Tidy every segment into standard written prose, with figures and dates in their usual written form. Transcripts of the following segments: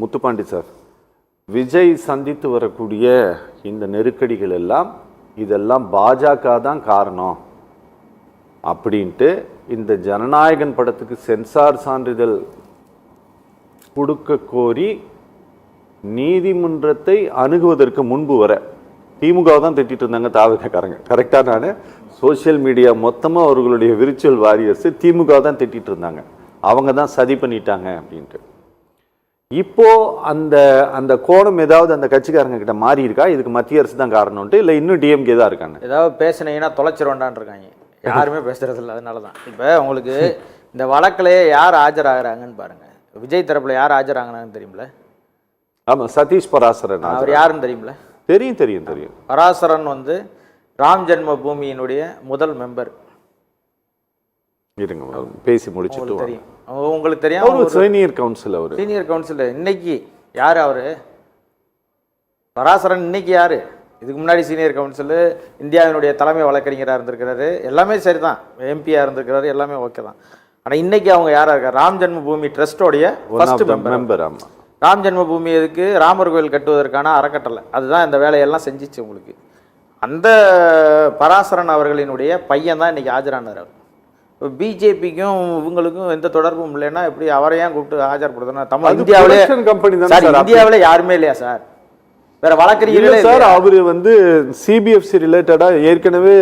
Muthupandi sir, Vijay சந்தித்து வரக்கூடிய இந்த நெருக்கடிகள் எல்லாம் இதெல்லாம் பாஜக தான் காரணம் அப்படின்ட்டு இந்த ஜனநாயகன் படத்துக்கு சென்சார் சான்றிதழ் கொடுக்க கோரி நீதிமன்றத்தை அணுகுவதற்கு முன்பு வர திமுக தான் திட்டிட்டு இருந்தாங்க தாவகக்காரங்க. கரெக்டாக நான் சோசியல் மீடியா மொத்தமாக அவர்களுடைய விர்ச்சுவல் வாரியர்ஸ் திமுக தான் திட்டிட்டு இருந்தாங்க, அவங்க தான் சதி பண்ணிட்டாங்க அப்படின்ட்டு. இப்போ அந்த அந்த கோணம் ஏதாவது அந்த கட்சிக்காரங்க கிட்ட மாறி இருக்கா? இதுக்கு மத்திய அரசு தான் காரணம்ட்டு, இல்லை இன்னும் டிஎம்கே தான் இருக்காங்க? ஏதாவது பேசினீங்கன்னா தொலைச்சிருவேண்டான் இருக்காங்க, யாருமே பேசுறது இல்லை. அதனால தான் இப்போ உங்களுக்கு இந்த வழக்கிலேயே யார் ஆஜராகிறாங்கன்னு பாருங்க. விஜய் தரப்புல யார் ஆஜராங்கன்னு தெரியுமில்ல? ஆமாம், சதீஷ் பராசரன். அவர் யாருன்னு தெரியுமில்ல? தெரியும் தெரியும் தெரியும். பராசரன் வந்து ராம் ஜென்ம பூமியினுடைய முதல் மெம்பர். இருங்க பேசி முடிச்சுட்டு தெரியும், உங்களுக்கு தெரியும். சீனியர் கவுன்சில், அவர் சீனியர் கவுன்சில். இன்னைக்கு யார் அவரு? பராசரன் இன்னைக்கு யாரு? இதுக்கு முன்னாடி சீனியர் கவுன்சில், இந்தியாவினுடைய தலைமை வழக்கறிஞராக இருந்திருக்கிறாரு, எல்லாமே சரி தான், எம்பியாக இருந்திருக்கிறாரு, எல்லாமே ஓகே தான். ஆனால் இன்னைக்கு அவங்க யாராக இருக்கார்? Ram Janma Bhoomi ட்ரஸ்டோடைய first member. ஆமாம், ராம் ஜென்ம பூமி எதுக்கு? ராமர் கோயில் கட்டுவதற்கான அறக்கட்டளை, அதுதான் இந்த வேலையெல்லாம் செஞ்சிச்சு உங்களுக்கு. அந்த பராசரன் அவர்களினுடைய பையன் தான் இன்னைக்கு ஆஜரானார். அவர் இப்போ பிஜேபிக்கும் இவங்களுக்கும் எந்த தொடர்பும் இல்லைன்னா எப்படி அவரை ஏன் கூப்பிட்டு ஆஜர்படுத்தணும்? தமிழ் இந்தியாவிலே கம்பெனி தான், இந்தியாவிலே யாருமே இல்லையா சார்? வேற வழக்கறிஞர்களே சார். அவரு வந்து சிபிஎஃப்சி ரிலேட்டடா ஏற்கனவே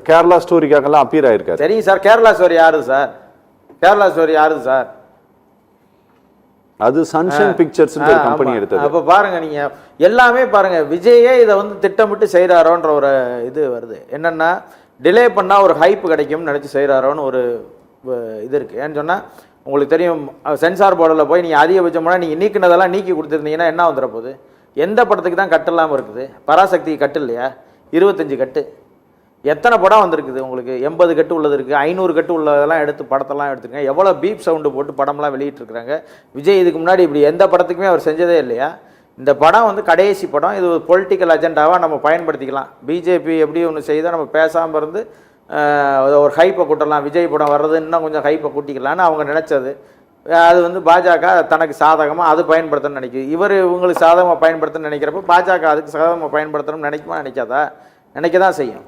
கேரளா ஸ்டோரிக்காகலாம் அப்பியர் ஆயிருக்காரு. சரிங்க சார், கேரளா ஸ்டோரி யாரு சார்? கேரளா ஸ்டோரி யாரு சார்? அது சன்ஷைன் பிக்சர்ஸ் கம்பெனி எடுத்தது. அப்ப பாருங்க, நீங்க எல்லாமே பாருங்க, விஜயே இதை வந்து திட்டமிட்டு செய்யறாரோன்ற ஒரு இது வருது. என்னன்னா டிலே பண்ணா ஒரு ஹைப் கிடைக்கும்னு நினைச்சு செய்யறாரோன்னு ஒரு இது இருக்கு. ஏன்னு சொன்னா உங்களுக்கு தெரியும், சென்சார் போர்டில் போய் நீங்க அதிகபட்சமான நீங்க நீக்கினதெல்லாம் நீக்கி கொடுத்துருந்தீங்கன்னா என்ன வந்துட போகுது? எந்த படத்துக்கு தான் கட்டு இல்லாமல் இருக்குது? பராசக்தி கட்டு இல்லையா? 25 கட்டு. எத்தனை படம் வந்திருக்குது உங்களுக்கு? 80 கட்டு உள்ளது இருக்குது, 500 கட்டு உள்ளதெல்லாம் எடுத்து படத்தெல்லாம் எடுத்துருங்க. எவ்வளோ பீப் சவுண்டு போட்டு படம்லாம் வெளியிட்டிருக்கிறாங்க. விஜய் இதுக்கு முன்னாடி இப்படி எந்த படத்துக்குமே அவர் செஞ்சதே இல்லையா? இந்த படம் வந்து கடைசி படம். இது ஒரு பொலிட்டிக்கல் அஜெண்டாவாக நம்ம பயன்படுத்திக்கலாம். பிஜேபி எப்படி ஒன்று செய்தால் நம்ம பேசாமல் இருந்து ஒரு ஹைப்பை கூட்டலாம், விஜய் படம் வர்றது இன்னும் கொஞ்சம் ஹைப்பை கூட்டிக்கலான்னு அவங்க நினச்சது. அது வந்து பாஜக தனக்கு சாதகமாக அது பயன்படுத்தணும்னு நினைக்குது. இவர் இவங்களுக்கு சாதகமாக பயன்படுத்தணும்னு நினைக்கிறப்ப பாஜக அதுக்கு சாதகமாக பயன்படுத்தணும்னு நினைக்குமா? நினைக்காதா? நினைக்க தான் செய்யும்.